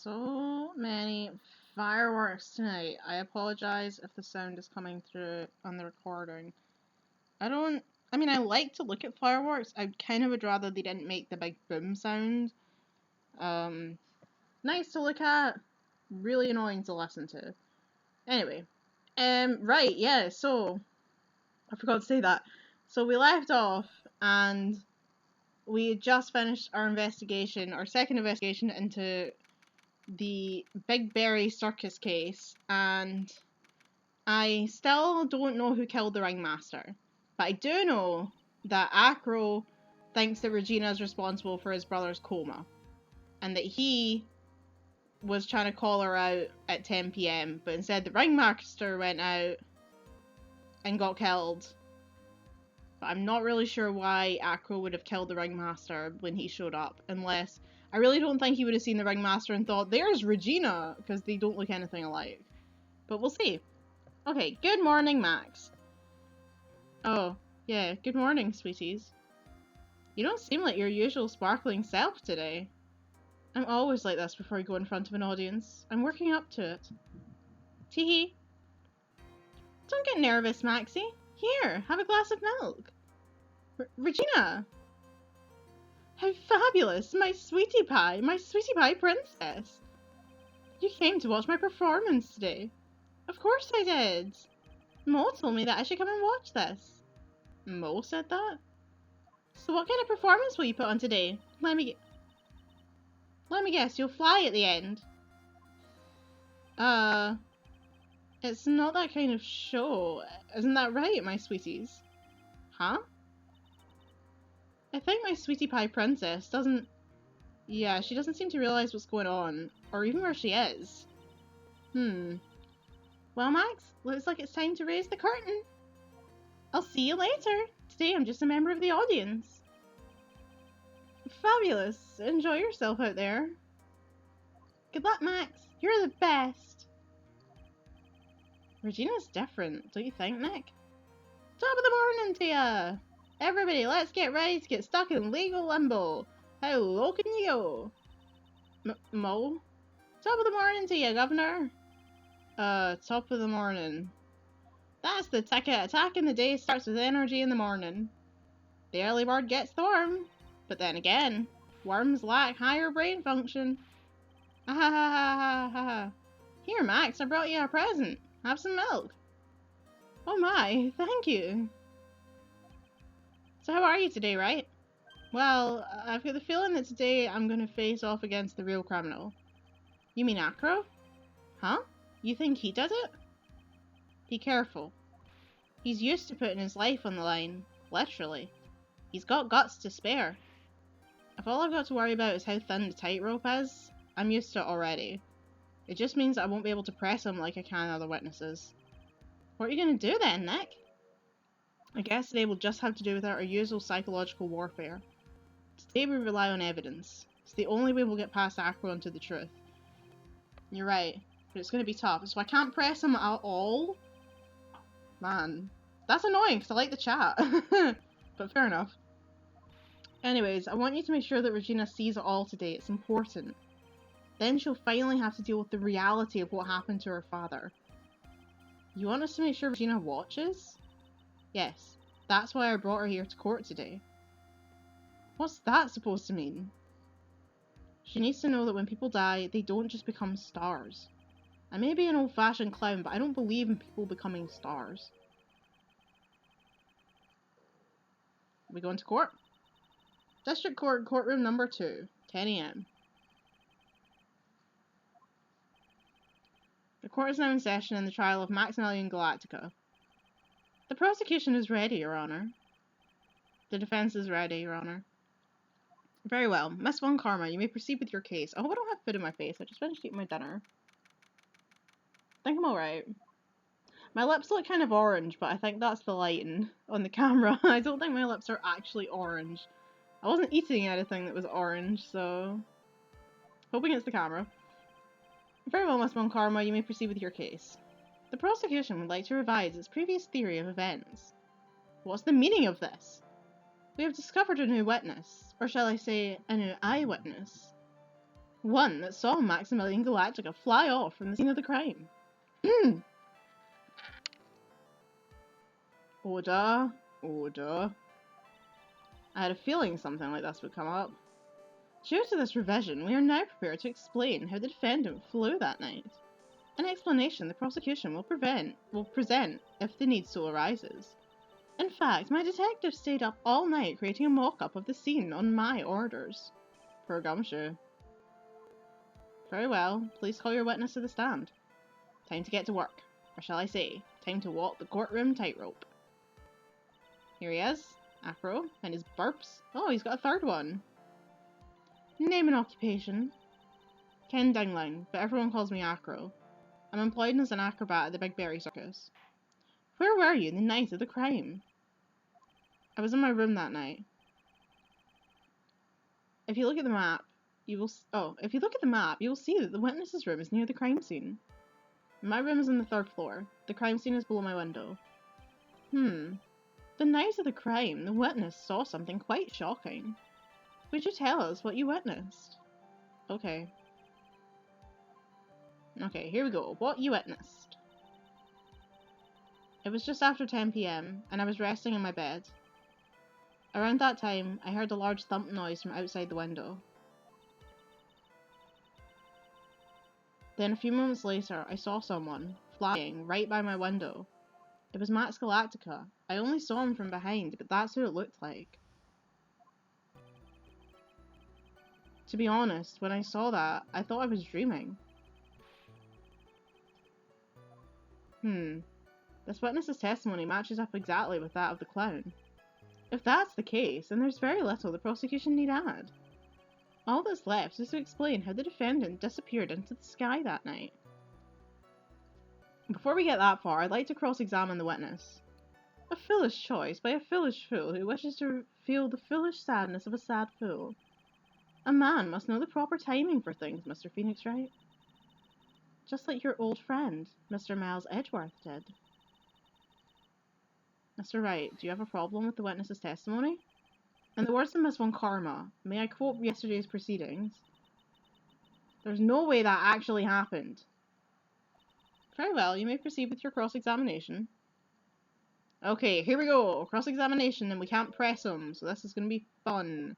So many fireworks tonight. I apologize if the sound is coming through on the recording. I like to look at fireworks. I kind of would rather they didn't make the big boom sound. Nice to look at, really annoying to listen to. Anyway, right, yeah, so, I forgot to say that. So we left off, and we had just finished our investigation, our second investigation into the Big Berry Circus case, and I still don't know who killed the ringmaster. But I do know that Acro thinks that Regina is responsible for his brother's coma, and that he was trying to call her out at 10 PM, but instead the ringmaster went out and got killed. But I'm not really sure why Acro would have killed the ringmaster when he showed up, unless I really don't think he would have seen the ringmaster and thought, there's Regina, because they don't look anything alike. But we'll see. Okay, good morning, Max. Oh, yeah, good morning, sweeties. You don't seem like your usual sparkling self today. I'm always like this before I go in front of an audience. I'm working up to it. Teehee. Don't get nervous, Maxie. Here, have a glass of milk. Regina! How fabulous! My sweetie pie princess! You came to watch my performance today. Of course I did. Mo told me that I should come and watch this. Mo said that? So what kind of performance will you put on today? Let me guess, you'll fly at the end. It's not that kind of show. Isn't that right, my sweeties? Huh? I think my sweetie pie princess doesn't... Yeah, she doesn't seem to realize what's going on, or even where she is. Well, Max, looks like it's time to raise the curtain. I'll see you later. Today I'm just a member of the audience. Fabulous. Enjoy yourself out there. Good luck, Max. You're the best. Regina's different, don't you think, Nick? Top of the morning to ya! Everybody, let's get ready to get stuck in legal limbo. How low can you go? Mo? Top of the morning to ya, Governor. Top of the morning. That's the ticket. Attacking the day starts with energy in the morning. The early bird gets the worm. But then again, worms lack higher brain function. Ha ha ha ha ha ha. Here, Max, I brought you a present. Have some milk. Oh my, thank you. So how are you today, Wright? Well, I've got the feeling that today I'm going to face off against the real criminal. You mean Acro? Huh? You think he did it? Be careful. He's used to putting his life on the line. Literally. He's got guts to spare. If all I've got to worry about is how thin the tightrope is, I'm used to it already. It just means that I won't be able to press him like I can other witnesses. What are you going to do then, Nick? I guess today will just have to do with our usual psychological warfare. Today we rely on evidence. It's the only way we'll get past Acro into the truth. You're right, but it's going to be tough, so I can't press him at all? Man, that's annoying because I like the chat. But fair enough. Anyways, I want you to make sure that Regina sees it all today. It's important. Then she'll finally have to deal with the reality of what happened to her father. You want us to make sure Regina watches? Yes, that's why I brought her here to court today. What's that supposed to mean? She needs to know that when people die, they don't just become stars. I may be an old-fashioned clown, but I don't believe in people becoming stars. Are we going to court? District Court, courtroom number 2, 10 AM. The court is now in session in the trial of Maximilian Galactica. The prosecution is ready, Your Honor. The defense is ready, Your Honor. Very well. Miss Von Karma, you may proceed with your case. I hope I don't have food in my face. I just finished eating my dinner. I think I'm alright. My lips look kind of orange, but I think that's the lighting on the camera. I don't think my lips are actually orange. I wasn't eating anything that was orange, so... hoping it's the camera. Very well, Miss Von Karma, you may proceed with your case. The prosecution would like to revise its previous theory of events. What's the meaning of this? We have discovered a new witness, or shall I say, a new eyewitness. One that saw Maximilian Galactica fly off from the scene of the crime. Order. Order. I had a feeling something like this would come up. Due to this revision, we are now prepared to explain how the defendant flew that night. An explanation the prosecution will present if the need so arises. In fact, my detective stayed up all night creating a mock-up of the scene on my orders. Poor Gumshoe. Very well, please call your witness to the stand. Time to get to work, or shall I say, time to walk the courtroom tightrope. Here he is, Acro, and his burps. Oh, he's got a third one. Name and occupation. Ken Dingling, but everyone calls me Acro. I'm employed as an acrobat at the Big Berry Circus. Where were you the night of the crime? I was in my room that night. If you look at the map, you will see that the witness's room is near the crime scene. My room is on the 3rd floor. The crime scene is below my window. The night of the crime, the witness saw something quite shocking. Would you tell us what you witnessed? Okay. Okay, here we go. What you witnessed. It was just after 10 PM, and I was resting in my bed. Around that time, I heard a large thump noise from outside the window. Then a few moments later, I saw someone flying right by my window. It was Max Galactica. I only saw him from behind, but that's who it looked like. To be honest, when I saw that, I thought I was dreaming. This witness's testimony matches up exactly with that of the clown. If that's the case, then there's very little the prosecution need add. All that's left is to explain how the defendant disappeared into the sky that night. Before we get that far, I'd like to cross-examine the witness. A foolish choice by a foolish fool who wishes to feel the foolish sadness of a sad fool. A man must know the proper timing for things, Mr. Phoenix Wright. Just like your old friend, Mr. Miles Edgeworth, did. Mr. Wright, do you have a problem with the witness's testimony? In the words of Miss Von Karma, may I quote yesterday's proceedings? There's no way that actually happened. Very well, you may proceed with your cross-examination. Okay, here we go. Cross-examination, and we can't press him, so this is going to be fun.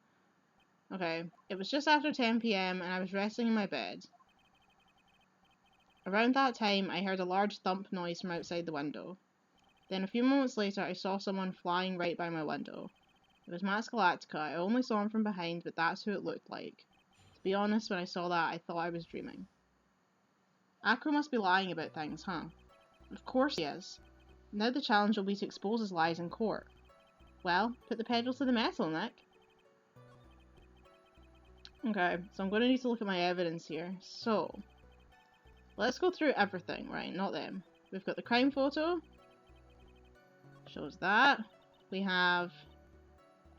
Okay, it was just after 10 PM, and I was resting in my bed. Around that time, I heard a large thump noise from outside the window. Then a few moments later, I saw someone flying right by my window. It was Max Galactica. I only saw him from behind, but that's who it looked like. To be honest, when I saw that, I thought I was dreaming. Acro must be lying about things, huh? Of course he is. Now the challenge will be to expose his lies in court. Well, put the pedal to the metal, Nick. Okay, so I'm going to need to look at my evidence here. So, let's go through everything, right? Not them. We've got the crime photo. Shows that. We have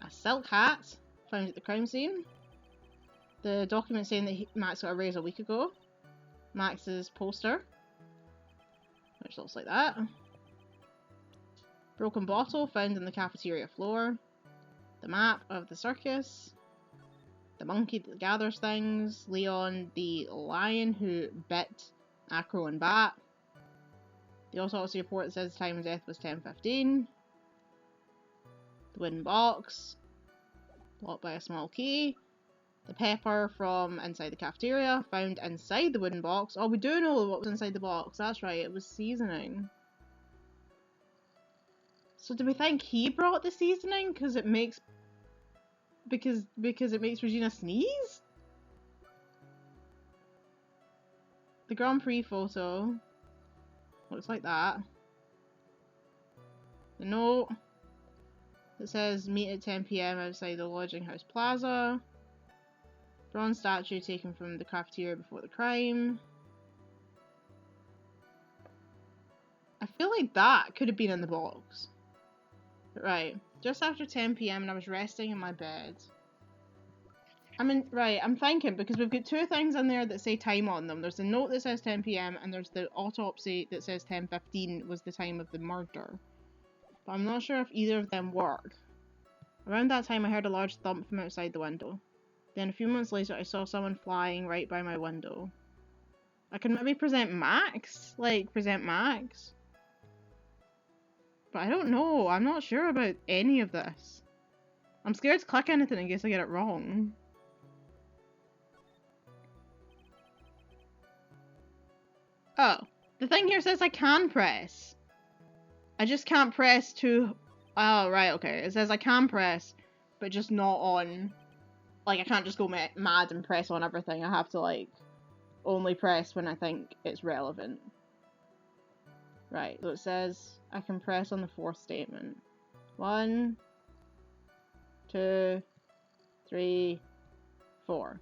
a silk hat found at the crime scene. The document saying that Max got a raise a week ago. Max's poster, which looks like that. Broken bottle found in the cafeteria floor. The map of the circus. The monkey that gathers things. Leon, the lion who bit Acro and Bat. The autopsy report that says the time of death was 10:15. The wooden box, locked by a small key. The pepper from inside the cafeteria, found inside the wooden box. Oh, we do know what was inside the box. That's right, it was seasoning. So do we think he brought the seasoning because it makes Regina sneeze? The Grand Prix photo looks like that. The note that says meet at 10 PM outside the lodging house plaza. Bronze statue taken from the cafeteria before the crime. I feel like that could have been in the box. But right, just after 10 PM and I was resting in my bed. I'm thinking because we've got two things in there that say time on them. There's the note that says 10 PM and there's the autopsy that says 10:15 was the time of the murder. But I'm not sure if either of them work. Around that time I heard a large thump from outside the window. Then a few months later, I saw someone flying right by my window. I could maybe present Max? Like, present Max? But I don't know. I'm not sure about any of this. I'm scared to click anything in case I get it wrong. Oh, the thing here says I can press. I just can't press to... Oh, right, okay. It says I can press, but just not on... Like, I can't just go mad and press on everything. I have to, like, only press when I think it's relevant. Right, so it says I can press on the fourth statement. 1, 2, 3, 4.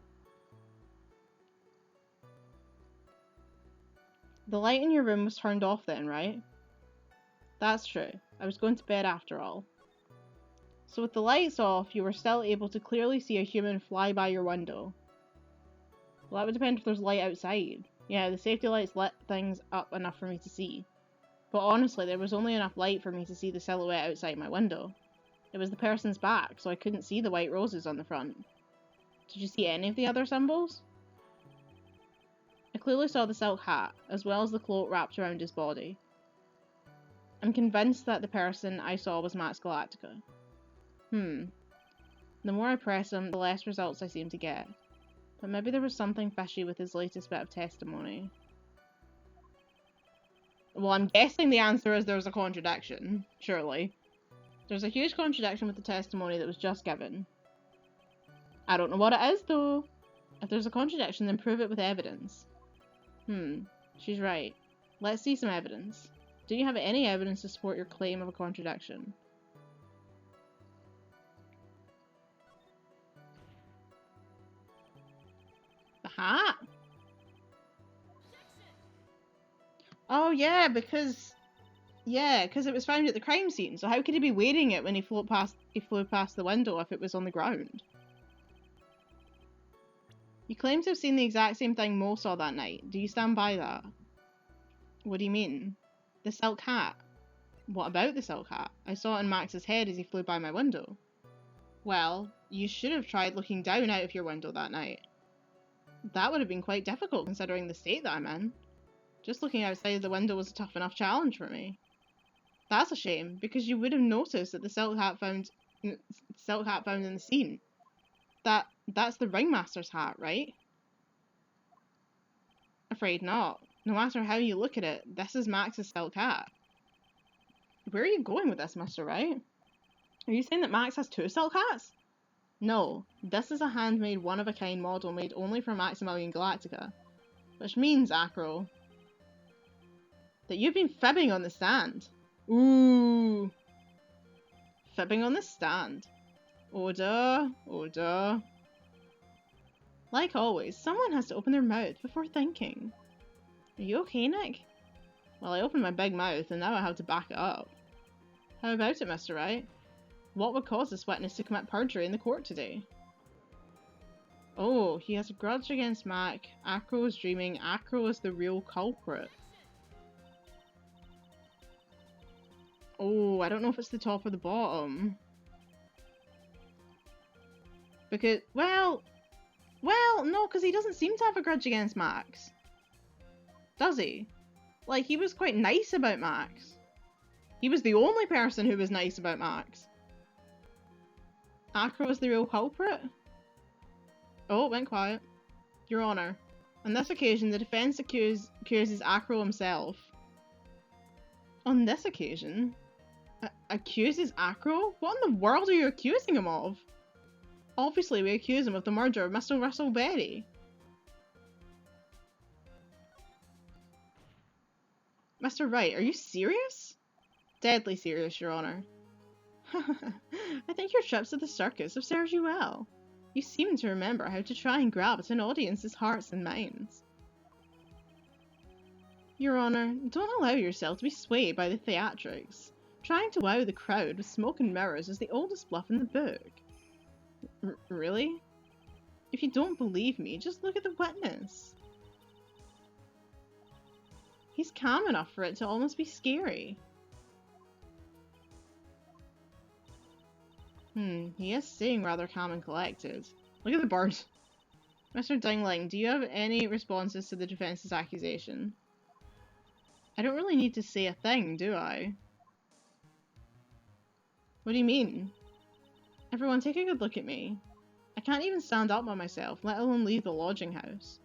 The light in your room was turned off then, right? That's true. I was going to bed after all. So with the lights off, you were still able to clearly see a human fly by your window. Well, that would depend if there's light outside. Yeah, the safety lights lit things up enough for me to see. But honestly, there was only enough light for me to see the silhouette outside my window. It was the person's back, so I couldn't see the white roses on the front. Did you see any of the other symbols? I clearly saw the silk hat, as well as the cloak wrapped around his body. I'm convinced that the person I saw was Max Galactica. The more I press him, the less results I seem to get. But maybe there was something fishy with his latest bit of testimony. Well, I'm guessing the answer is there's a contradiction, surely. There's a huge contradiction with the testimony that was just given. I don't know what it is, though. If there's a contradiction, then prove it with evidence. She's right. Let's see some evidence. Do you have any evidence to support your claim of a contradiction? The hat? Oh yeah, because it was found at the crime scene. So how could he be wearing it when he flew past the window if it was on the ground? You claim to have seen the exact same thing Mo saw that night. Do you stand by that? What do you mean? The silk hat? What about the silk hat? I saw it on Max's head as he flew by my window. Well, you should have tried looking down out of your window that night. That would have been quite difficult considering the state that I'm in. Just looking outside the window was a tough enough challenge for me. That's a shame, because you would have noticed that the silk hat found in the scene. That's the ringmaster's hat, right? Afraid not. No matter how you look at it, this is Max's silk hat. Where are you going with this, Mr. Wright? Are you saying that Max has 2 silk hats? No, this is a handmade one-of-a-kind model made only for Maximilian Galactica. Which means, Acro, that you've been fibbing on the stand. Ooh. Fibbing on the stand. Order, order. Like always, someone has to open their mouth before thinking. Are you okay, Nick? Well, I opened my big mouth and now I have to back it up. How about it, Mr. Wright? What would cause this witness to commit perjury in the court today? Oh, he has a grudge against Mac. Acro is dreaming. Acro is the real culprit. Oh, I don't know if it's the top or the bottom. Because, well, no, because he doesn't seem to have a grudge against Max. Does he? Like, he was quite nice about Max. He was the only person who was nice about Max. Acro is the real culprit? Oh, it went quiet. Your Honour, on this occasion, the defence accuses Acro himself. On this occasion? Accuses Acro? What in the world are you accusing him of? Obviously, we accuse him of the murder of Mr. Russell Berry. Mr. Wright, are you serious? Deadly serious, Your Honour. I think your trips to the circus have served you well. You seem to remember how to try and grab at an audience's hearts and minds. Your Honour, don't allow yourself to be swayed by the theatrics. Trying to wow the crowd with smoke and mirrors is the oldest bluff in the book. Really? If you don't believe me, just look at the witness. He's calm enough for it to almost be scary. He is staying rather calm and collected. Look at the bird. Mr. Dingling, do you have any responses to the defense's accusation? I don't really need to say a thing, do I? What do you mean? Everyone, take a good look at me. I can't even stand up by myself, let alone leave the lodging house.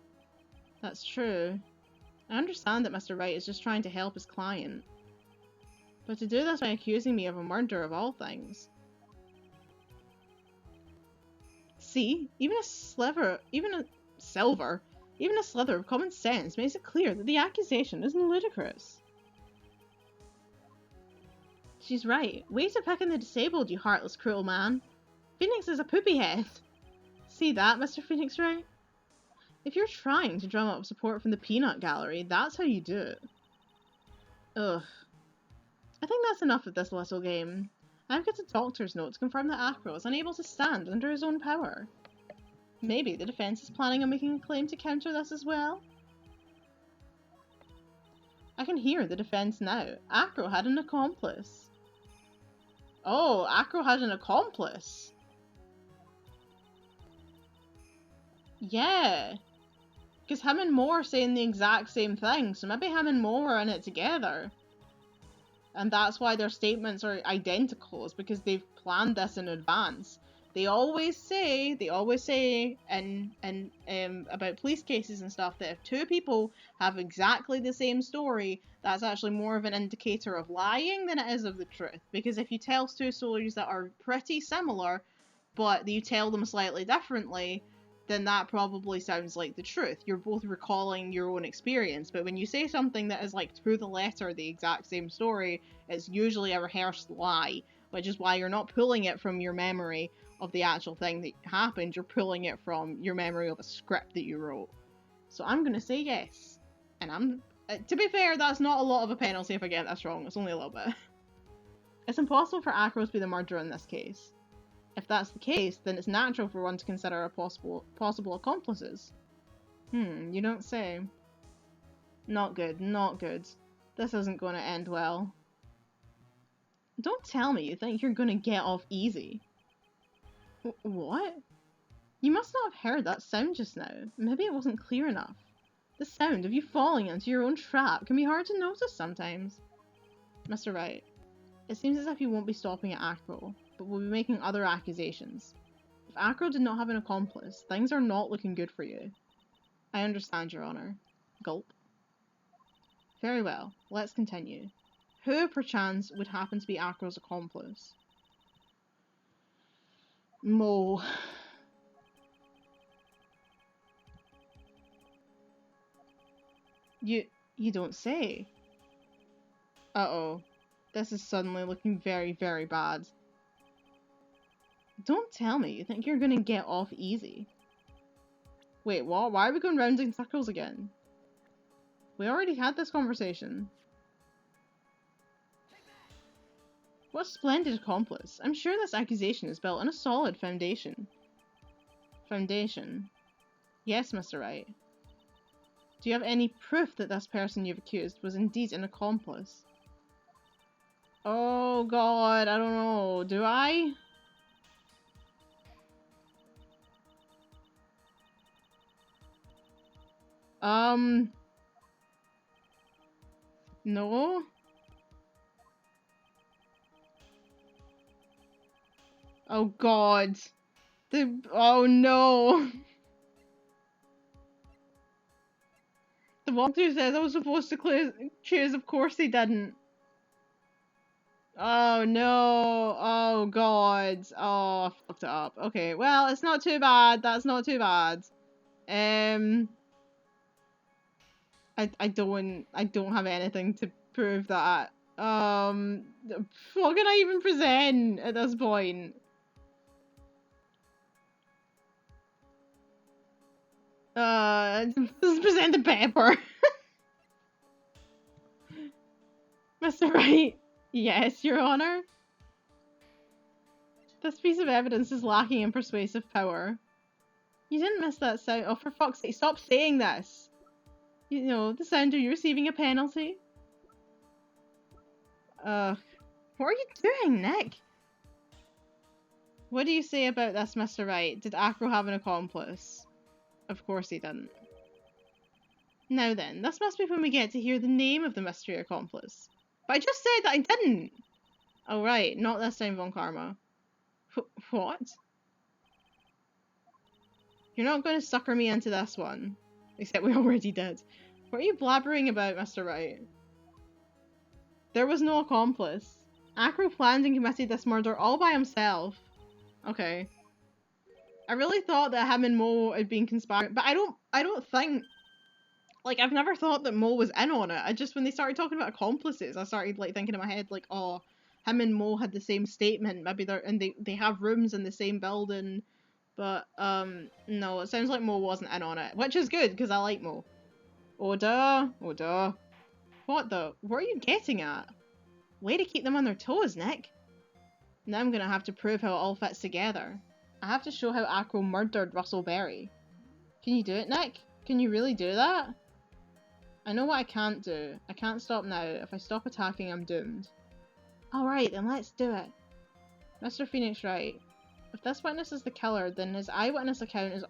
That's true. I understand that Mr. Wright is just trying to help his client. But to do this by accusing me of a murder of all things. See, even a slither of common sense makes it clear that the accusation is ludicrous. She's right. Way to pick on the disabled, you heartless, cruel man. Phoenix is a poopy head. See that, Mr. Phoenix Wright? If you're trying to drum up support from the peanut gallery, that's how you do it. Ugh. I think that's enough of this little game. I've got a doctor's note to confirm that Acro is unable to stand under his own power. Maybe the defense is planning on making a claim to counter this as well? I can hear the defense now. Acro had an accomplice. Oh, Acro had an accomplice. Yeah. Because him and Mo are saying the exact same thing, so maybe him and Mo are in it together. And that's why their statements are identical, is because they've planned this in advance. They always say about police cases and stuff that if two people have exactly the same story, that's actually more of an indicator of lying than it is of the truth. Because if you tell two stories that are pretty similar, but you tell them slightly differently, then that probably sounds like the truth. You're both recalling your own experience, but when you say something that is like to the letter the exact same story, it's usually a rehearsed lie, which is why you're not pulling it from your memory of the actual thing that happened, you're pulling it from your memory of a script that you wrote. So I'm gonna say yes. And to be fair, that's not a lot of a penalty if I get this wrong, it's only a little bit. It's impossible for Acro to be the murderer in this case. If that's the case, then it's natural for one to consider a possible accomplices. You don't say. Not good, not good. This isn't going to end well. Don't tell me you think you're going to get off easy. What? You must not have heard that sound just now. Maybe it wasn't clear enough. The sound of you falling into your own trap can be hard to notice sometimes. Mr. Wright, it seems as if you won't be stopping at Acro, but will be making other accusations. If Acro did not have an accomplice, things are not looking good for you. I understand, Your Honor. Gulp. Very well, let's continue. Who, perchance, would happen to be Acro's accomplice? Mo. You don't say. Uh-oh. This is suddenly looking very, very bad. Don't tell me you think you're gonna get off easy. Wait, what? Why are we going round in circles again? We already had this conversation. What a splendid accomplice. I'm sure this accusation is built on a solid foundation. Foundation? Yes, Mr. Wright. Do you have any proof that this person you've accused was indeed an accomplice? Oh god, I don't know. Do I? No? Oh god. Oh no. The walkthrough says I was supposed to choose, of course he didn't. Oh no. Oh god. Oh, I fucked it up. Okay, well, it's not too bad. That's not too bad. I don't have anything to prove that. What can I even present at this point? Let's present the paper. Mr. Wright. Yes, Your Honor. This piece of evidence is lacking in persuasive power. You didn't miss that sound. Oh, for fuck's sake, stop saying this. You know, the sound of you receiving a penalty. What are you doing, Nick? What do you say about this, Mr. Wright? Did Acro have an accomplice? Of course he didn't. Now then, this must be when we get to hear the name of the mystery accomplice. But I just said that I didn't! Oh right, not this time, Von Karma. What? You're not going to sucker me into this one. Except we already did. What are you blabbering about, Mr. Wright? There was no accomplice. Acro planned and committed this murder all by himself. Okay. I really thought that him and Mo had been conspiring, but I don't think... Like, I've never thought that Mo was in on it. I just, when they started talking about accomplices, I started, like, thinking in my head, like, oh, him and Mo had the same statement. Maybe they have rooms in the same building. But, no, it sounds like Mo wasn't in on it. Which is good, because I like Mo. Oh, duh. Oh, duh. What are you getting at? Way to keep them on their toes, Nick. Now I'm gonna have to prove how it all fits together. I have to show how Acro murdered Russell Berry. Can you do it, Nick? Can you really do that? I know what I can't do. I can't stop now. If I stop attacking, I'm doomed. Alright, then let's do it. Mr. Phoenix Wright. If this witness is the killer, then his eyewitness account is...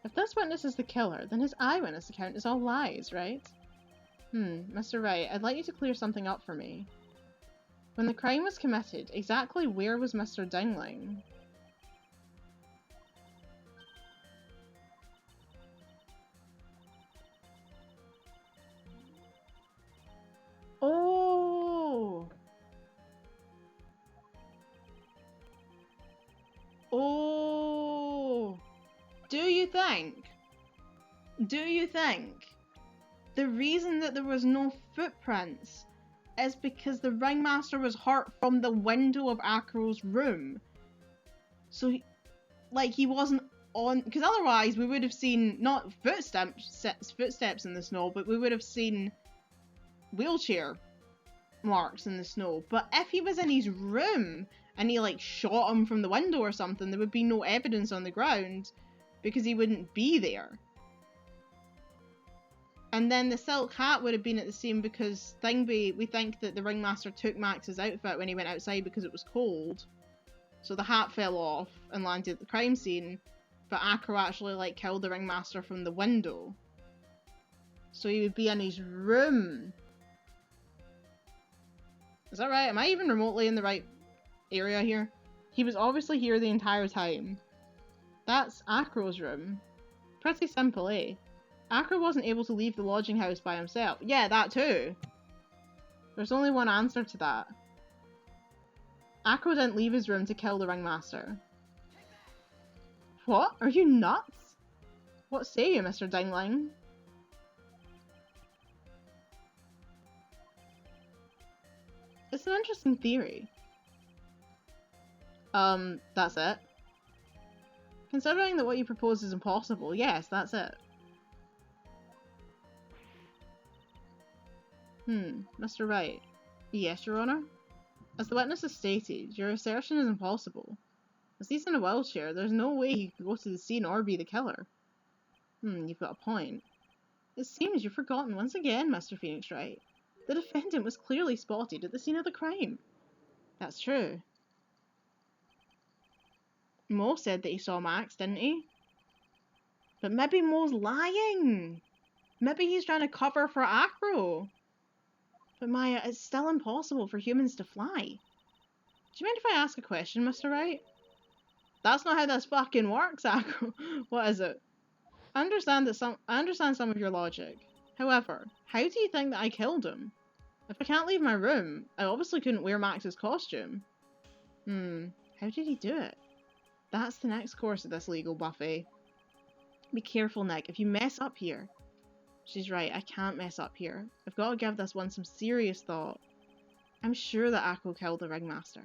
If this witness is the killer, then his eyewitness account is all lies, right? Mr. Wright, I'd like you to clear something up for me. When the crime was committed, exactly where was Mr. Dingling? Oh! Oh! Do you think the reason that there was no footprints is because the ringmaster was hurt from the window of Acro's room? So, he wasn't on... Because otherwise we would have seen, not footsteps in the snow, but we would have seen wheelchair marks in the snow. But if he was in his room and he, shot him from the window or something, there would be no evidence on the ground because he wouldn't be there. And then the silk hat would have been at the same because we think that the ringmaster took Max's outfit when he went outside because it was cold. So the hat fell off and landed at the crime scene, but Acro actually, killed the ringmaster from the window. So he would be in his room. Is that right? Am I even remotely in the right area here? He was obviously here the entire time. That's Acro's room. Pretty simple, eh? Acro wasn't able to leave the lodging house by himself. Yeah, that too. There's only one answer to that. Acro didn't leave his room to kill the ringmaster. What? Are you nuts? What say you, Mr. Dingling? It's an interesting theory. That's it. Considering that what you propose is impossible, yes, that's it. Mr. Wright. Yes, Your Honour? As the witness has stated, your assertion is impossible. As he's in a wheelchair, there's no way he could go to the scene or be the killer. You've got a point. It seems you've forgotten once again, Mr. Phoenix Wright. The defendant was clearly spotted at the scene of the crime. That's true. Mo said that he saw Max, didn't he? But maybe Mo's lying. Maybe he's trying to cover for Acro. But Maya, it's still impossible for humans to fly. Do you mind if I ask a question, Mr. Wright? That's not how this fucking works, Acro. What is it? I understand some of your logic. However, how do you think that I killed him? If I can't leave my room, I obviously couldn't wear Max's costume. How did he do it? That's the next course of this legal buffet. Be careful, Nick. If you mess up here... She's right, I can't mess up here. I've got to give this one some serious thought. I'm sure that Acro killed the ringmaster.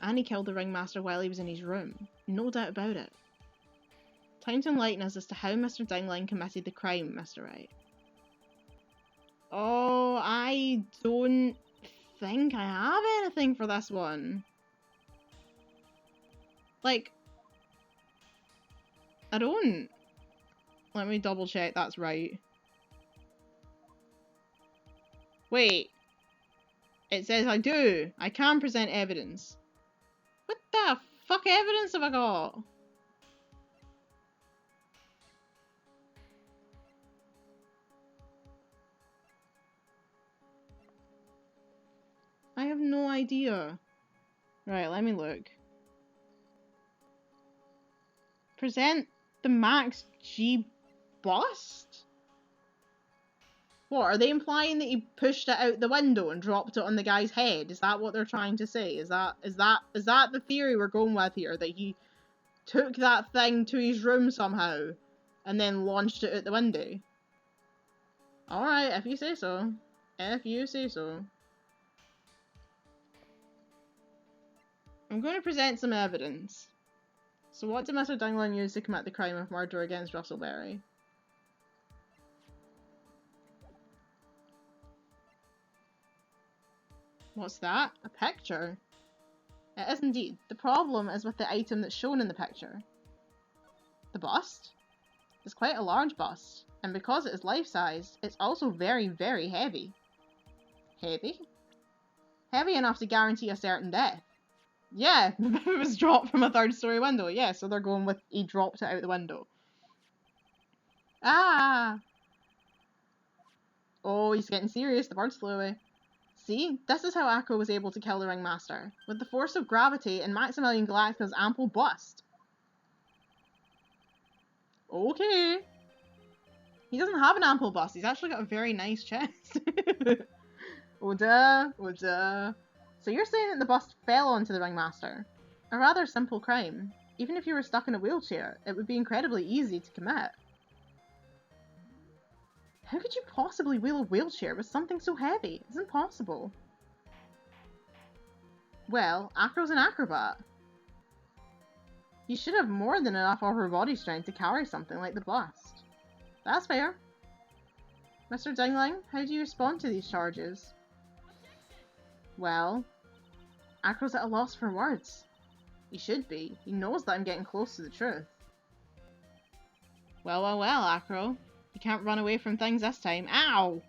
And he killed the ringmaster while he was in his room. No doubt about it. Time to enlighten us as to how Mr. Dingling committed the crime, Mr. Wright. Oh, I don't think I have anything for this one. I don't. Let me double check that's right. Wait. It says I do. I can present evidence. What the fuck evidence have I got? I have no idea. Right, let me look. Present the Max G bust? What, are they implying that he pushed it out the window and dropped it on the guy's head? Is that what they're trying to say? Is that the theory we're going with here? That he took that thing to his room somehow and then launched it out the window? Alright, if you say so. If you say so. I'm going to present some evidence. So what did Mr. Dingling use to commit the crime of murder against Russell Berry? What's that? A picture? It is indeed. The problem is with the item that's shown in the picture. The bust? It's quite a large bust, and because it is life-sized, it's also very, very heavy. Heavy? Heavy enough to guarantee a certain death. Yeah, it was dropped from a third-story window. Yeah, so they're going with he dropped it out the window. Ah! Oh, he's getting serious. The birds flew away. See, this is how Acro was able to kill the Ringmaster, with the force of gravity and Maximilian Galactica's ample bust. Okay. He doesn't have an ample bust, he's actually got a very nice chest. Oh duh, oh duh. So you're saying that the bust fell onto the Ringmaster? A rather simple crime. Even if you were stuck in a wheelchair, it would be incredibly easy to commit. How could you possibly wheel a wheelchair with something so heavy? It's impossible. Well, Acro's an acrobat. You should have more than enough upper body strength to carry something like the bust. That's fair. Mr. Dingling, how do you respond to these charges? Well, Acro's at a loss for words. He should be. He knows that I'm getting close to the truth. Well, well, well, Acro. You can't run away from things this time. Ow!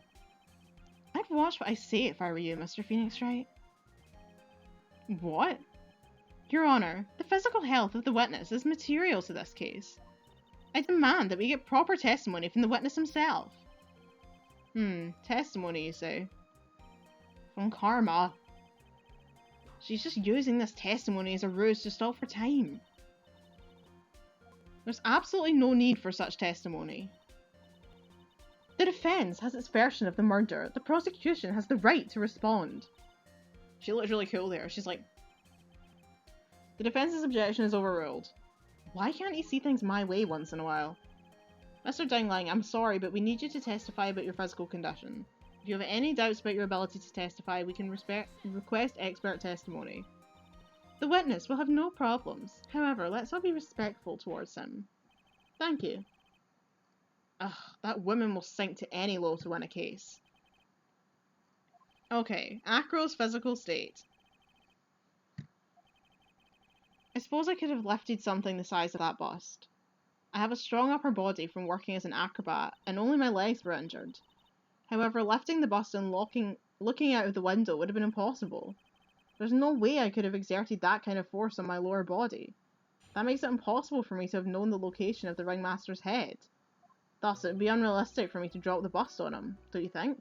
I'd watch what I say if I were you, Mr. Phoenix Wright. What? Your Honour, the physical health of the witness is material to this case. I demand that we get proper testimony from the witness himself. Testimony, you say? From Karma. She's just using this testimony as a ruse to stall for time. There's absolutely no need for such testimony. The defence has its version of the murder. The prosecution has the right to respond. She looked really cool there. She's like, the defence's objection is overruled. Why can't you see things my way once in a while? Mr. Dingling, I'm sorry, but we need you to testify about your physical condition. If you have any doubts about your ability to testify, we can request expert testimony. The witness will have no problems. However, let's all be respectful towards him. Thank you. Ugh, that woman will sink to any low to win a case. Okay, Acro's physical state. I suppose I could have lifted something the size of that bust. I have a strong upper body from working as an acrobat, and only my legs were injured. However, lifting the bust and looking out of the window would have been impossible. There's no way I could have exerted that kind of force on my lower body. That makes it impossible for me to have known the location of the Ringmaster's head. Thus, it would be unrealistic for me to drop the bust on him, don't you think?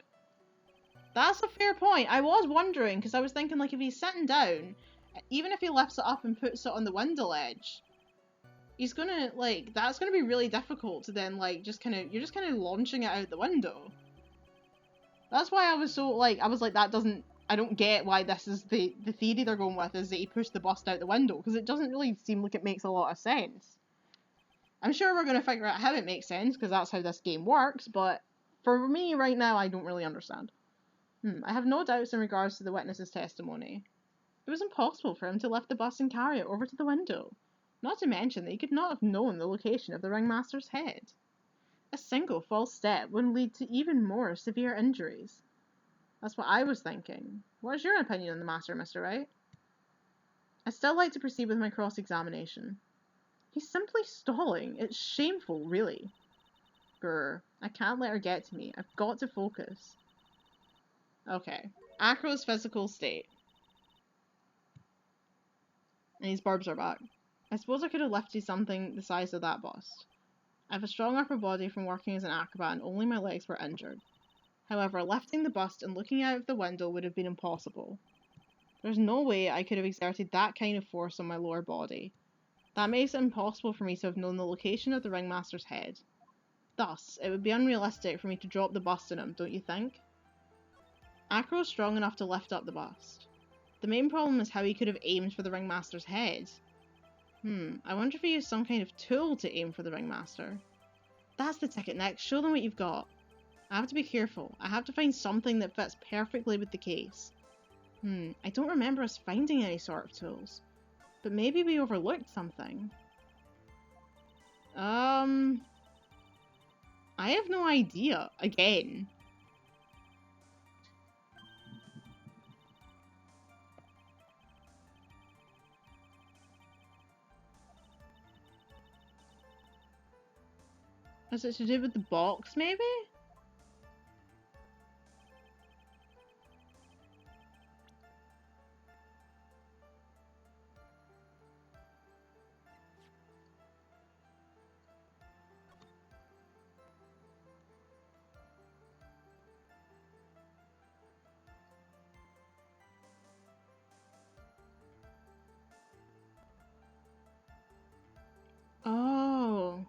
That's a fair point. I was wondering, because I was thinking, like, if he's sitting down, even if he lifts it up and puts it on the window ledge, he's gonna, like, that's gonna be really difficult to then, like, you're just kind of launching it out the window. That's why I was so, like, I don't get why this is the theory they're going with, is that he pushed the bust out the window, because it doesn't really seem like it makes a lot of sense. I'm sure we're going to figure out how it makes sense, because that's how this game works, but for me right now, I don't really understand. I have no doubts in regards to the witness's testimony. It was impossible for him to lift the bust and carry it over to the window. Not to mention that he could not have known the location of the Ringmaster's head. A single false step would lead to even more severe injuries. That's what I was thinking. What is your opinion on the matter, Mr. Wright? I'd still like to proceed with my cross-examination. He's simply stalling. It's shameful, really. Grr. I can't let her get to me. I've got to focus. Okay. Acro's physical state. And his burbs are back. I suppose I could have lifted something the size of that bust. I have a strong upper body from working as an acrobat and only my legs were injured. However, lifting the bust and looking out of the window would have been impossible. There's no way I could have exerted that kind of force on my lower body. That makes it impossible for me to have known the location of the ringmaster's head. Thus, it would be unrealistic for me to drop the bust on him, don't you think? Acro is strong enough to lift up the bust. The main problem is how he could have aimed for the ringmaster's head. I wonder if he used some kind of tool to aim for the ringmaster. That's the ticket, Nick. Show them what you've got. I have to be careful. I have to find something that fits perfectly with the case. I don't remember us finding any sort of tools. But maybe we overlooked something. I have no idea. Again. Is it to do with the box, maybe? Oh.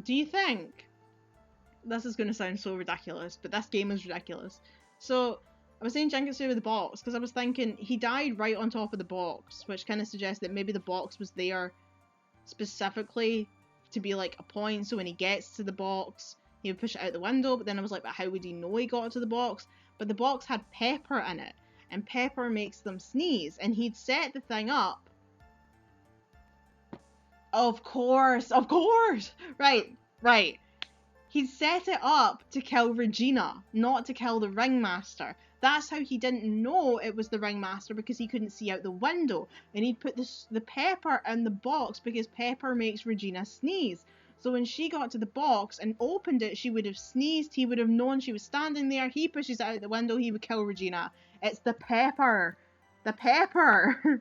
Do you think? This is going to sound so ridiculous, but this game is ridiculous. So, I was saying Jinkatsu with the box, because I was thinking he died right on top of the box, which kind of suggests that maybe the box was there specifically to be like a point, so when he gets to the box, he would push it out the window, but then I was like, but how would he know he got to the box? But the box had pepper in it, and pepper makes them sneeze, and he'd set the thing up. Of course! Right. He'd set it up to kill Regina, not to kill the ringmaster. That's how he didn't know it was the ringmaster, because he couldn't see out the window. And he'd put the pepper in the box because pepper makes Regina sneeze. So when she got to the box and opened it, she would have sneezed. He would have known she was standing there. He pushes it out the window. He would kill Regina. It's the pepper. The pepper.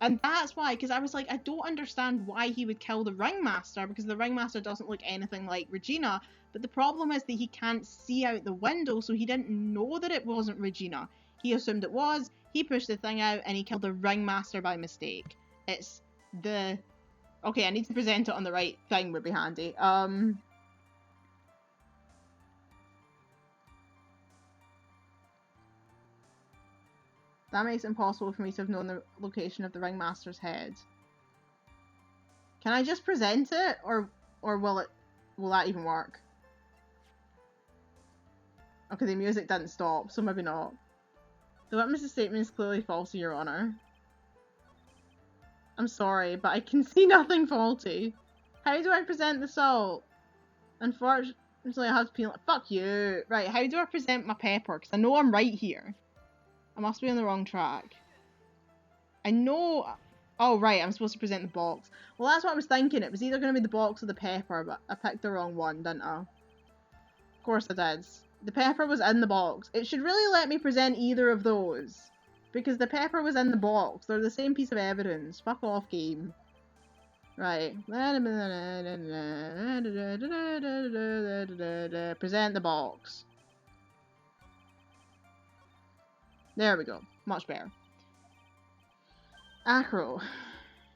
And that's why, because I was like, I don't understand why he would kill the ringmaster, because the ringmaster doesn't look anything like Regina. But the problem is that he can't see out the window, so he didn't know that it wasn't Regina. He assumed it was, he pushed the thing out, and he killed the ringmaster by mistake. It's the... Okay, I need to present it on the right thing, would be handy. That makes it impossible for me to have known the location of the ringmaster's head. Can I just present it, or will that even work? Okay, the music didn't stop, so maybe not. The witness's statement is clearly false, Your Honor. I'm sorry, but I can see nothing faulty. How do I present the salt? Unfortunately, I have to peel it. Fuck you! Right, how do I present my pepper? Because I know I'm right here. I must be on the wrong track. I know... Oh, right, I'm supposed to present the box. Well, that's what I was thinking. It was either going to be the box or the pepper, but I picked the wrong one, didn't I? Of course I did. The pepper was in the box. It should really let me present either of those. Because the pepper was in the box. They're the same piece of evidence. Fuck off, game. Right. Present the box. There we go. Much better. Acro,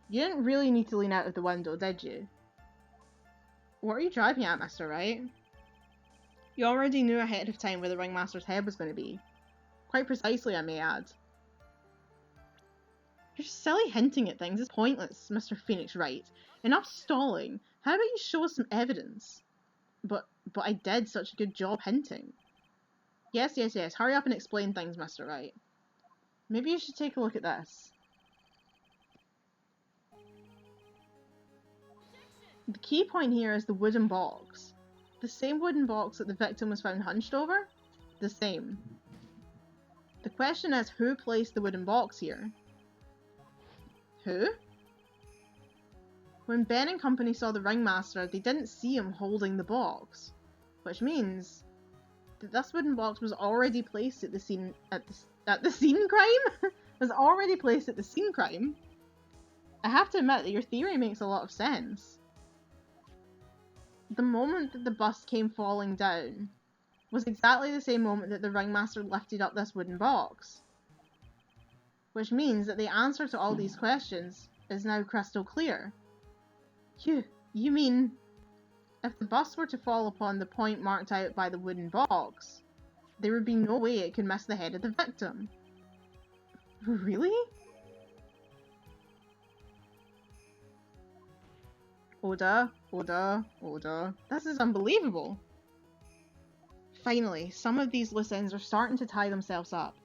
you didn't really need to lean out of the window, did you? What are you driving at, Mr. Wright? You already knew ahead of time where the ringmaster's head was going to be. Quite precisely, I may add. Your silly hinting at things is pointless, Mr. Phoenix Wright. Enough stalling. How about you show us some evidence? But I did such a good job hinting. Yes. Hurry up and explain things, Mr. Wright. Maybe you should take a look at this. The key point here is the wooden box. The same wooden box that the victim was found hunched over? The same. The question is, who placed the wooden box here? Who? When Ben and company saw the ringmaster, they didn't see him holding the box. Which means that this wooden box was already placed at the scene crime? was already placed at the scene crime. I have to admit that your theory makes a lot of sense. The moment that the bust came falling down was exactly the same moment that the ringmaster lifted up this wooden box. Which means that the answer to all these questions is now crystal clear. You mean, if the bust were to fall upon the point marked out by the wooden box, there would be no way it could miss the head of the victim. Really? Oda. This is unbelievable. Finally, some of these loose ends are starting to tie themselves up.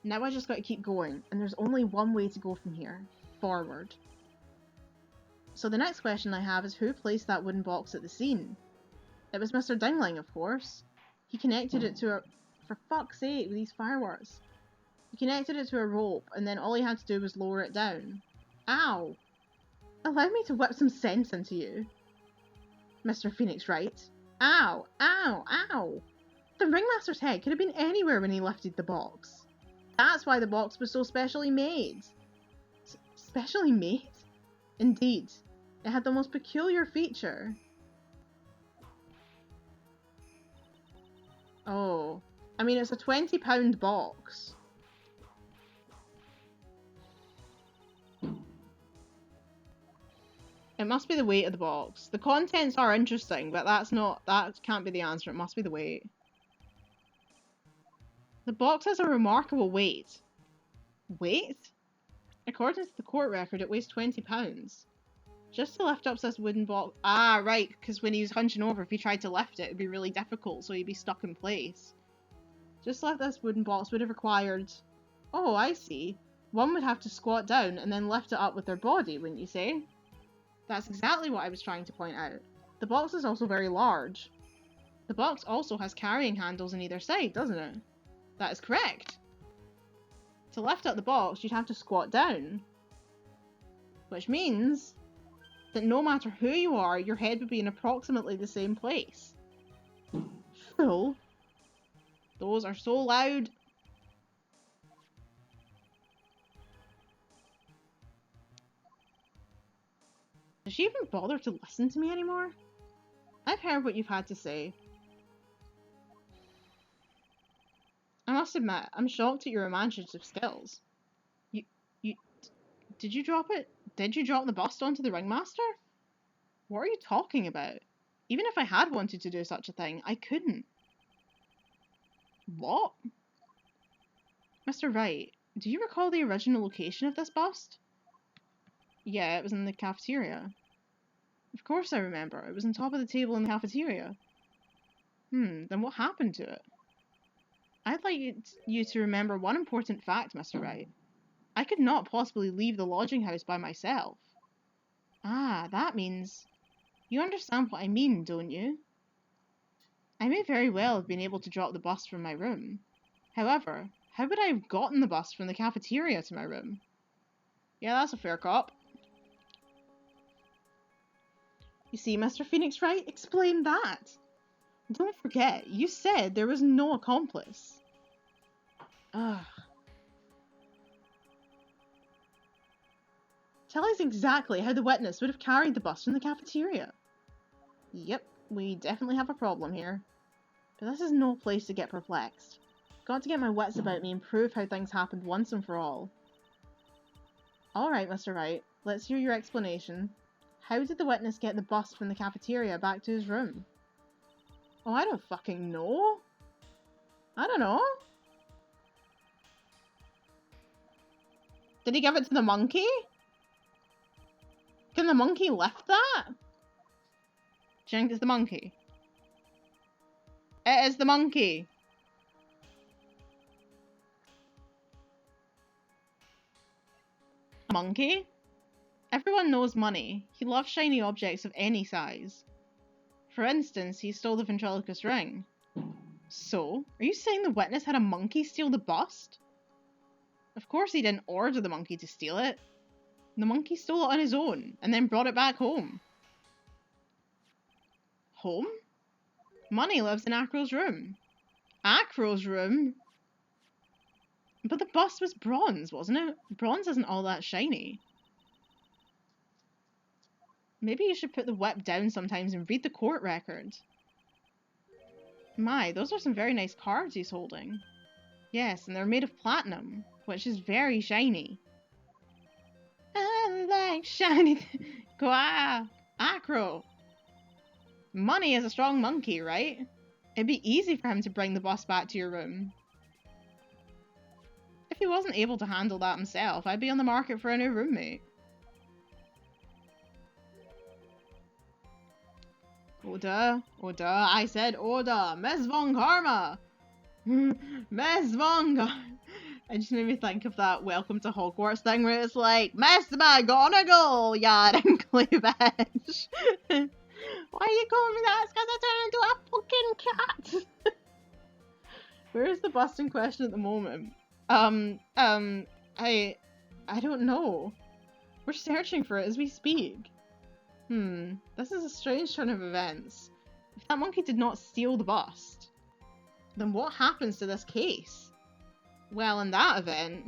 Now I just gotta keep going, and there's only one way to go from here. Forward. So the next question I have is who placed that wooden box at the scene? It was Mr. Dingling, of course. He connected it to a... For fuck's sake, with these fireworks. He connected it to a rope, and then all he had to do was lower it down. Ow! Allow me to whip some sense into you. Mr. Phoenix Wright. Ow! Ow! Ow! The ringmaster's head could have been anywhere when he lifted the box. That's why the box was so specially made. Specially made? Indeed. It had the most peculiar feature. Oh. I mean, it's a £20 box. It must be the weight of the box. The contents are interesting, but that can't be the answer. It must be the weight. The box has a remarkable weight. Weight? According to the court record, it weighs £20. Just to lift up this wooden box. Ah, right, because when he was hunching over, if he tried to lift it, it would be really difficult, so he'd be stuck in place. Just to lift this wooden box would have required... Oh, I see. One would have to squat down and then lift it up with their body, wouldn't you say? That's exactly what I was trying to point out. The box is also very large. The box also has carrying handles on either side, doesn't it? That is correct. To lift up the box, you'd have to squat down. Which means that no matter who you are, your head would be in approximately the same place. Fool. Those are so loud. Does she even bother to listen to me anymore? I've heard what you've had to say. I must admit, I'm shocked at your imaginative skills. Did you drop it? Did you drop the bust onto the ringmaster? What are you talking about? Even if I had wanted to do such a thing, I couldn't. What? Mr. Wright, do you recall the original location of this bust? Yeah, it was in the cafeteria. Of course I remember. It was on top of the table in the cafeteria. Then what happened to it? I'd like you to remember one important fact, Mr. Wright. I could not possibly leave the lodging house by myself. Ah, that means... You understand what I mean, don't you? I may very well have been able to drop the bust from my room. However, how would I have gotten the bust from the cafeteria to my room? Yeah, that's a fair cop. You see, Mr. Phoenix Wright, explain that. Don't forget, you said there was no accomplice. Ugh. Tell us exactly how the witness would have carried the bust from the cafeteria. Yep, we definitely have a problem here. But this is no place to get perplexed. Got to get my wits about me and prove how things happened once and for all. Alright, Mr. Wright, let's hear your explanation. How did the witness get the bust from the cafeteria back to his room? Oh, I don't fucking know. I don't know. Did he give it to the monkey? Can the monkey lift that? Do you think it's the monkey? It is the monkey. Monkey? Everyone knows money. He loves shiny objects of any size. For instance, he stole the ventriloquist ring. So, are you saying the witness had a monkey steal the bust? Of course he didn't order the monkey to steal it. The monkey stole it on his own, and then brought it back home. Home? Money lives in Acro's room. Acro's room? But the bust was bronze, wasn't it? Bronze isn't all that shiny. Maybe you should put the whip down sometimes and read the court record. My, those are some very nice cards he's holding. Yes, and they're made of platinum, which is very shiny. I like shiny. Gua! Acro! Money is a strong monkey, right? It'd be easy for him to bring the bus back to your room. If he wasn't able to handle that himself, I'd be on the market for a new roommate. Order, order, I said order, Miss Von Karma! Miss Von Karma! It just made me think of that Welcome to Hogwarts thing where it's like, Miss McGonagall, ya wrinkly bitch! Why are you calling me that? It's because I turned into a fucking cat! Where is the bust in question at the moment? I don't know. We're searching for it as we speak. This is a strange turn of events. If that monkey did not steal the bust, then what happens to this case? Well, in that event,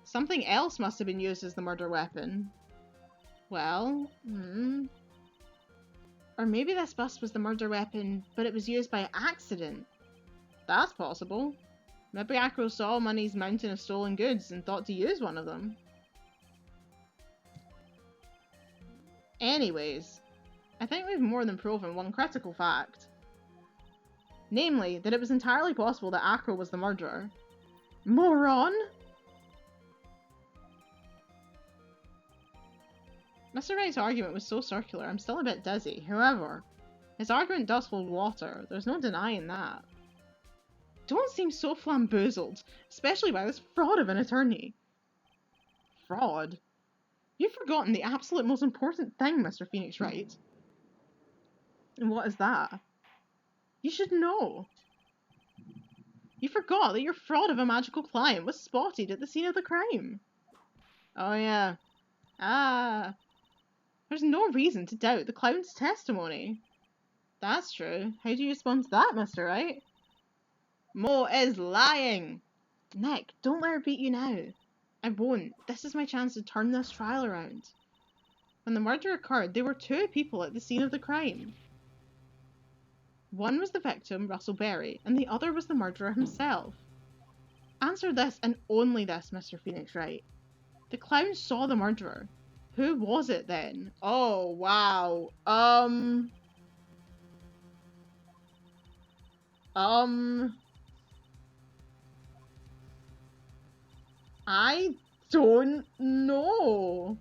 something else must have been used as the murder weapon. Well, or maybe this bust was the murder weapon, but it was used by accident. That's possible. Maybe Acro saw Money's mountain of stolen goods and thought to use one of them. Anyways, I think we've more than proven one critical fact. Namely, that it was entirely possible that Acro was the murderer. Moron! Mr. Wright's argument was so circular, I'm still a bit dizzy. However, his argument does hold water. There's no denying that. Don't seem so flamboozled, especially by this fraud of an attorney. Fraud? You've forgotten the absolute most important thing, Mr. Phoenix Wright. And what is that? You should know. You forgot that your fraud of a magical client was spotted at the scene of the crime. Oh yeah. There's no reason to doubt the clown's testimony. That's true. How do you respond to that, Mr. Wright? Mo is lying! Nick, don't let her beat you now. I won't. This is my chance to turn this trial around. When the murder occurred, there were two people at the scene of the crime. One was the victim, Russell Berry, and the other was the murderer himself. Answer this and only this, Mr. Phoenix Wright. The clown saw the murderer. Who was it then? Oh, wow. I don't know.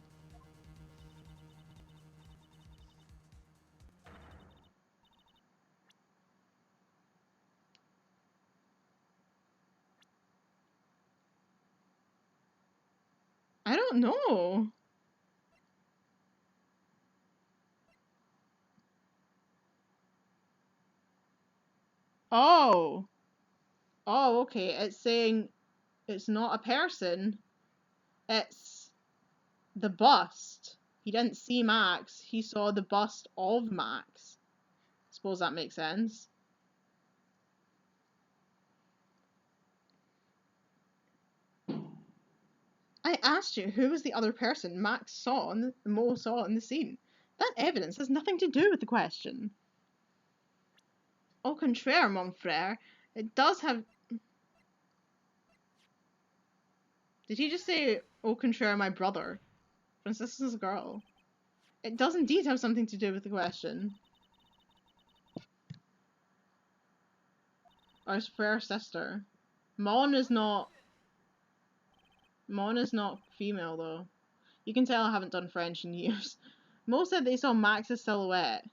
I don't know. Oh. Oh, okay. It's saying it's not a person. It's the bust. He didn't see Max. He saw the bust of Max. Suppose that makes sense. I asked you who was the other person Max saw and Mo saw in the scene. That evidence has nothing to do with the question. Au contraire, mon frère. It does have... Did he just say, au contraire, my brother? Francisca's girl. It does indeed have something to do with the question. Or his frère sister. Mon is not female, though. You can tell I haven't done French in years. Mo said they saw Max's silhouette.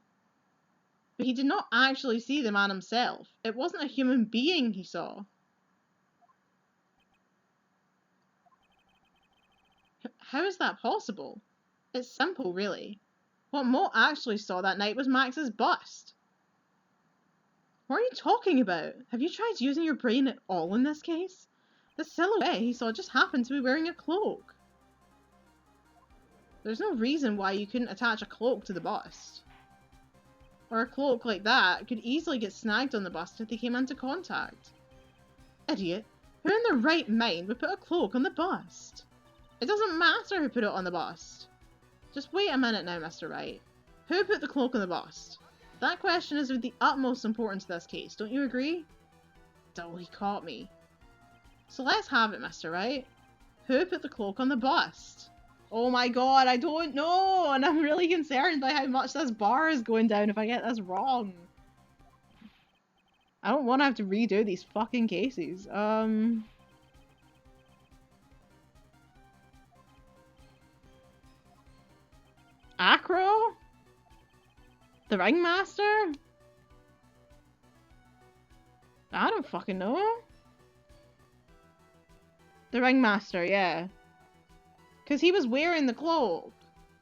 But he did not actually see the man himself. It wasn't a human being he saw. How is that possible? It's simple, really. What Mo actually saw that night was Max's bust. What are you talking about? Have you tried using your brain at all in this case? The silhouette he saw just happened to be wearing a cloak. There's no reason why you couldn't attach a cloak to the bust. Or a cloak like that could easily get snagged on the bust if they came into contact. Idiot. Who in their right mind would put a cloak on the bust? It doesn't matter who put it on the bust. Just wait a minute now, Mr. Wright. Who put the cloak on the bust? That question is of the utmost importance to this case, don't you agree? Oh, he caught me. So let's have it, Mr. Wright. Who put the cloak on the bust? Oh my god, I don't know, and I'm really concerned by how much this bar is going down if I get this wrong. I don't want to have to redo these fucking cases. Acro? The ringmaster? I don't fucking know. The ringmaster, yeah. Because he was wearing the cloak.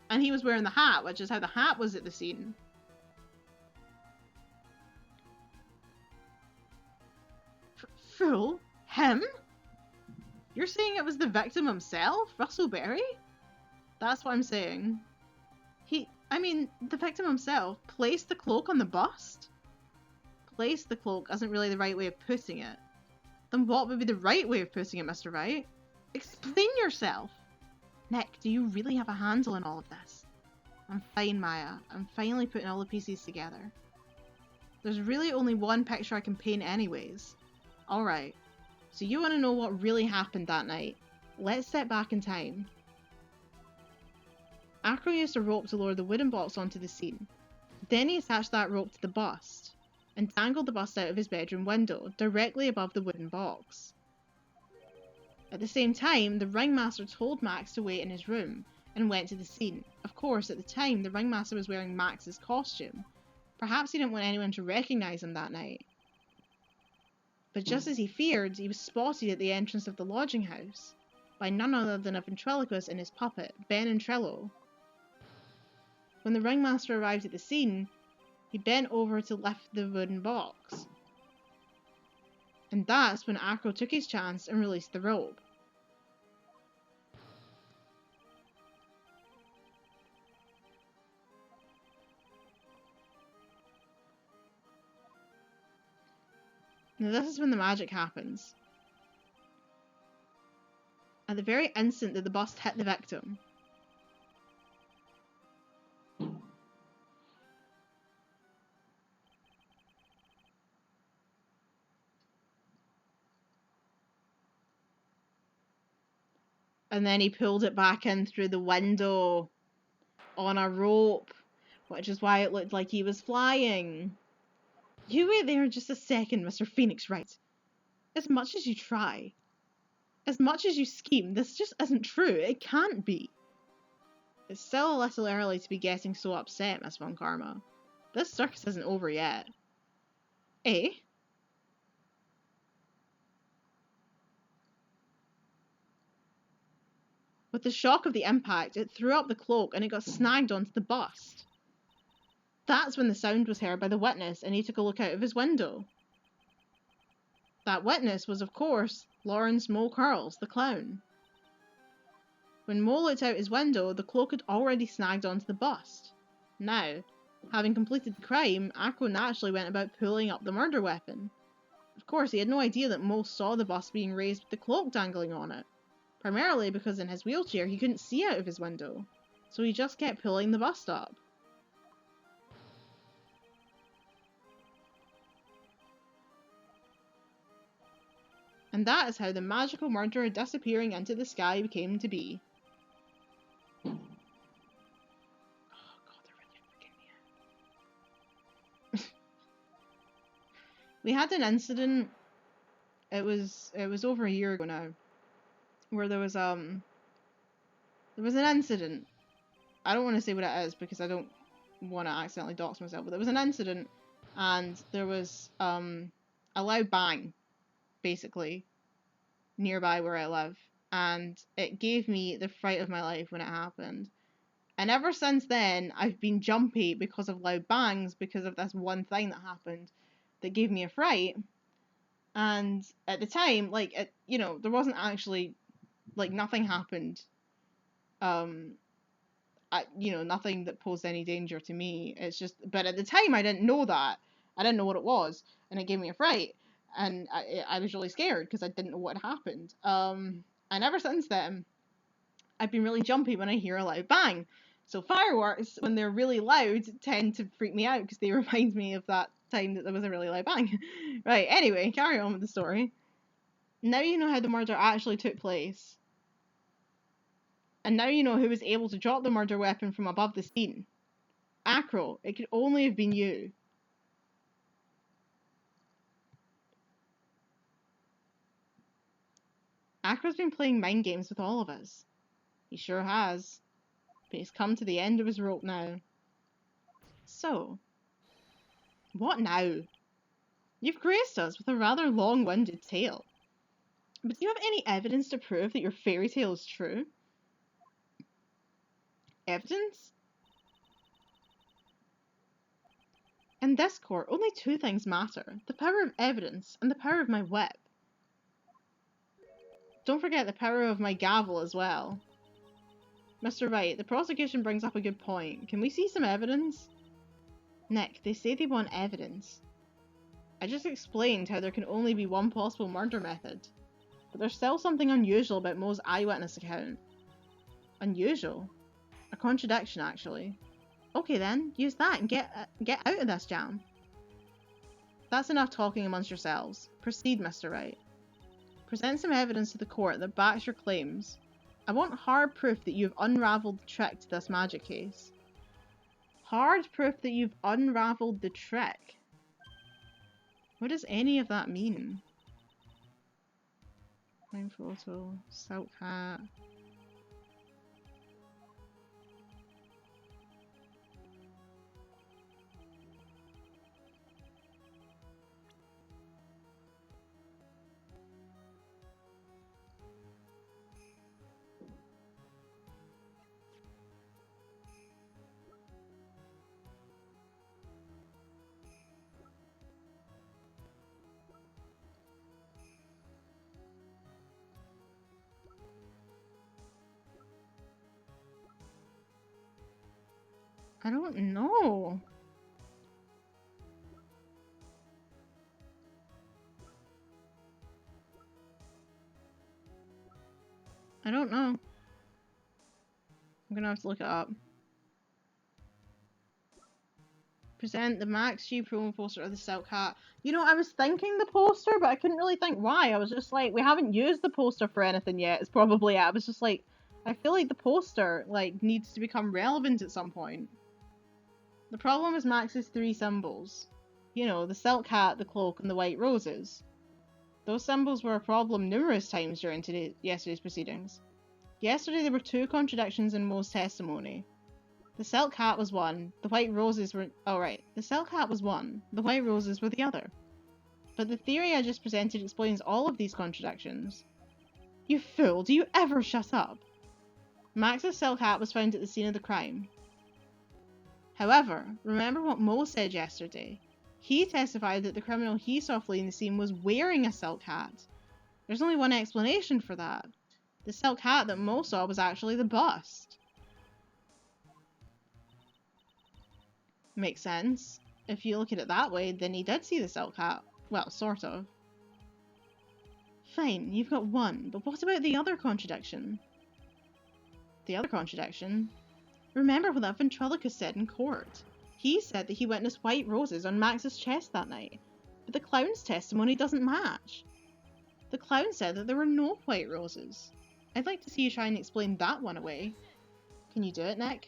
And he was wearing the hat, which is how the hat was at the scene. Fool? Him? You're saying it was the victim himself? Russell Berry? That's what I'm saying. The victim himself placed the cloak on the bust? Placed the cloak isn't really the right way of putting it. Then what would be the right way of putting it, Mr. Wright? Explain yourself! Nick, do you really have a handle on all of this? I'm fine, Maya. I'm finally putting all the pieces together. There's really only one picture I can paint anyways. Alright, so you want to know what really happened that night? Let's step back in time. Acro used a rope to lower the wooden box onto the scene. Then he attached that rope to the bust, and dangled the bust out of his bedroom window, directly above the wooden box. At the same time, the ringmaster told Max to wait in his room, and went to the scene. Of course, at the time, the ringmaster was wearing Max's costume. Perhaps he didn't want anyone to recognise him that night. But just as he feared, he was spotted at the entrance of the lodging house, by none other than a ventriloquist and his puppet, Ben and Trillo. When the ringmaster arrived at the scene, he bent over to lift the wooden box. And that's when Acro took his chance and released the rope. Now this is when the magic happens. At the very instant that the bust hit the victim, and then he pulled it back in through the window on a rope, which is why it looked like he was flying. You wait there just a second, Mr. Phoenix Wright. As much as you try, as much as you scheme, this just isn't true. It can't be. It's still a little early to be getting so upset, Miss Von Karma. This circus isn't over yet. Eh? With the shock of the impact, it threw up the cloak and it got snagged onto the bust. That's when the sound was heard by the witness and he took a look out of his window. That witness was, of course, Lawrence Mo Curls, the clown. When Mo looked out his window, the cloak had already snagged onto the bust. Now, having completed the crime, Acro naturally went about pulling up the murder weapon. Of course, he had no idea that Mo saw the bust being raised with the cloak dangling on it. Primarily because in his wheelchair he couldn't see out of his window, so he just kept pulling the bust up. And that is how the magical murderer disappearing into the sky came to be. Oh god, they're really freaking me out. We had an incident, it was over a year ago now, where there was an incident. I don't want to say what it is because I don't want to accidentally dox myself, but there was an incident and there was a loud bang, basically, nearby where I live, and it gave me the fright of my life when it happened. And ever since then, I've been jumpy because of loud bangs, because of this one thing that happened that gave me a fright. And at the time, like, there wasn't actually, like, nothing happened. Nothing that posed any danger to me. It's just, but at the time I didn't know that. I didn't know what it was, and it gave me a fright. And I was really scared because I didn't know what happened. And ever since then, I've been really jumpy when I hear a loud bang. So fireworks, when they're really loud, tend to freak me out because they remind me of that time that there was a really loud bang. Right, anyway, carry on with the story. Now you know how the murder actually took place. And now you know who was able to drop the murder weapon from above the scene. Acro, it could only have been you. Acro's been playing mind games with all of us. He sure has. But he's come to the end of his rope now. So, what now? You've graced us with a rather long-winded tale. But do you have any evidence to prove that your fairy tale is true? Evidence? In this court, only two things matter. The power of evidence and the power of my whip. Don't forget the power of my gavel as well. Mr. Wright, the prosecution brings up a good point. Can we see some evidence? Nick, they say they want evidence. I just explained how there can only be one possible murder method. But there's still something unusual about Mo's eyewitness account. Unusual? A contradiction, actually. Okay then, use that and get out of this jam. That's enough talking amongst yourselves. Proceed, Mr. Wright. Present some evidence to the court that backs your claims. I want hard proof that you've unravelled the trick to this magic case. Hard proof that you've unravelled the trick? What does any of that mean? Crime photo, silk hat. I don't know. I don't know. I'm gonna have to look it up. Present the Max G promo poster of the silk hat. You know, I was thinking the poster, but I couldn't really think why. I was just like, we haven't used the poster for anything yet. It's probably it. I was just like, I feel like the poster, like, needs to become relevant at some point. The problem is Max's three symbols. You know, the silk hat, the cloak, and the white roses. Those symbols were a problem numerous times during yesterday's proceedings. Yesterday there were two contradictions in Mo's testimony. The silk hat was one, the white roses were... Oh right, the silk hat was one, the white roses were the other. But the theory I just presented explains all of these contradictions. You fool, do you ever shut up? Max's silk hat was found at the scene of the crime. However, remember what Mo said yesterday. He testified that the criminal he saw fleeing the scene was wearing a silk hat. There's only one explanation for that. The silk hat that Mo saw was actually the bust. Makes sense. If you look at it that way, then he did see the silk hat. Well, sort of. Fine, you've got one, but what about the other contradiction? The other contradiction? Remember what that ventriloquist said in court. He said that he witnessed white roses on Max's chest that night, but the clown's testimony doesn't match. The clown said that there were no white roses. I'd like to see you try and explain that one away. Can you do it, Nick?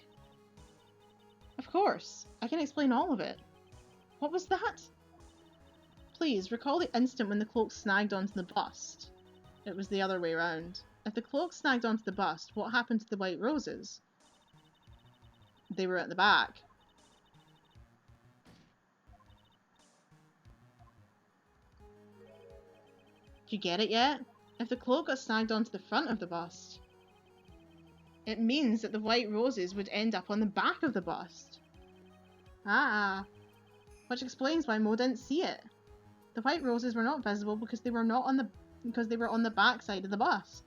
Of course. I can explain all of it. What was that? Please, recall the instant when the cloak snagged onto the bust. It was the other way round. If the cloak snagged onto the bust, what happened to the white roses? They were at the back. Do you get it yet? If the cloak got snagged onto the front of the bust, it means that the white roses would end up on the back of the bust. Ah, which explains why Mo didn't see it. The white roses were not visible because they were on the back side of the bust.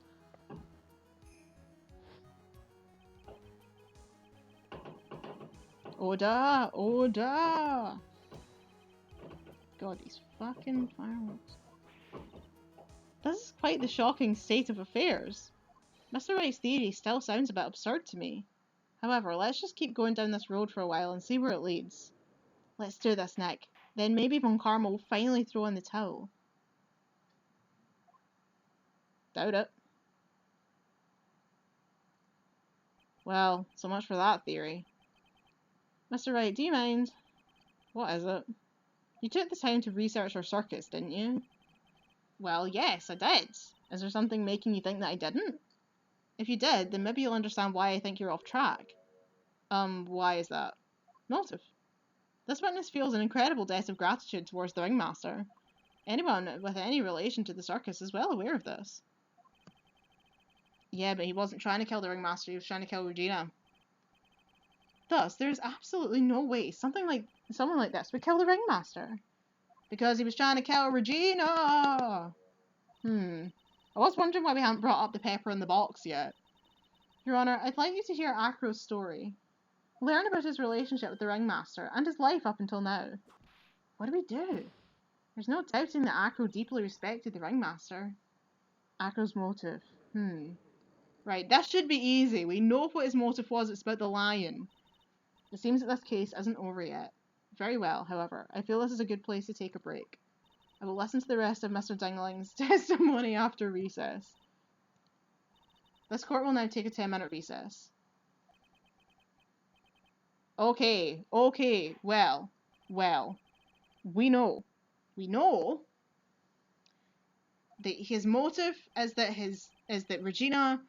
Order! Order! God, these fucking fireworks. This is quite the shocking state of affairs. Mr. Wright's theory still sounds a bit absurd to me. However, let's just keep going down this road for a while and see where it leads. Let's do this, Nick. Then maybe Von Karma will finally throw in the towel. Doubt it. Well, so much for that theory. Mr. Wright, do you mind? What is it? You took the time to research our circus, didn't you? Well, yes, I did. Is there something making you think that I didn't? If you did, then maybe you'll understand why I think you're off track. Why is that? Motive. This witness feels an incredible debt of gratitude towards the ringmaster. Anyone with any relation to the circus is well aware of this. Yeah, but he wasn't trying to kill the ringmaster, he was trying to kill Regina. Thus, there is absolutely no way someone like this would kill the ringmaster. Because he was trying to kill Regina! I was wondering why we hadn't brought up the pepper in the box yet. Your Honour, I'd like you to hear Acro's story. Learn about his relationship with the ringmaster, and his life up until now. What do we do? There's no doubting that Acro deeply respected the ringmaster. Acro's motive. Right, this should be easy. We know what his motive was, it's about the lion. It seems that this case isn't over yet. Very well, however, I feel this is a good place to take a break. I will listen to the rest of Mr. Dingling's testimony after recess. This court will now take a 10-minute recess. Okay, well, we know that his motive is that Regina,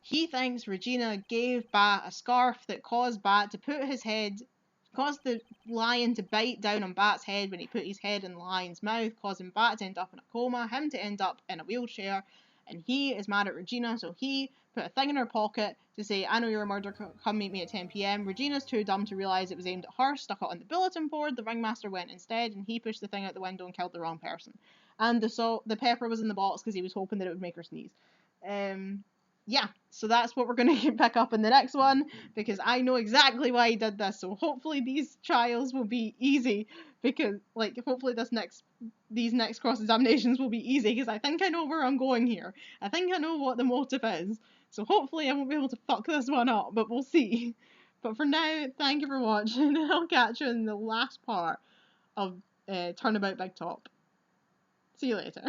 he thinks Regina gave Bat a scarf that caused the lion to bite down on Bat's head when he put his head in the lion's mouth, causing Bat to end up in a coma, him to end up in a wheelchair, and he is mad at Regina, so he put a thing in her pocket to say, I know you're a murderer, come meet me at 10 PM. Regina's too dumb to realise it was aimed at her, stuck it on the bulletin board, the ringmaster went instead, and he pushed the thing out the window and killed the wrong person. And the pepper was in the box because he was hoping that it would make her sneeze. Yeah, so that's what we're going to pick up in the next one, because I know exactly why he did this, so hopefully these trials will be easy, because, hopefully these next cross-examinations will be easy, because I think I know where I'm going here. I think I know what the motive is, so hopefully I won't be able to fuck this one up, but we'll see. But for now, thank you for watching, and I'll catch you in the last part of Turnabout Big Top. See you later.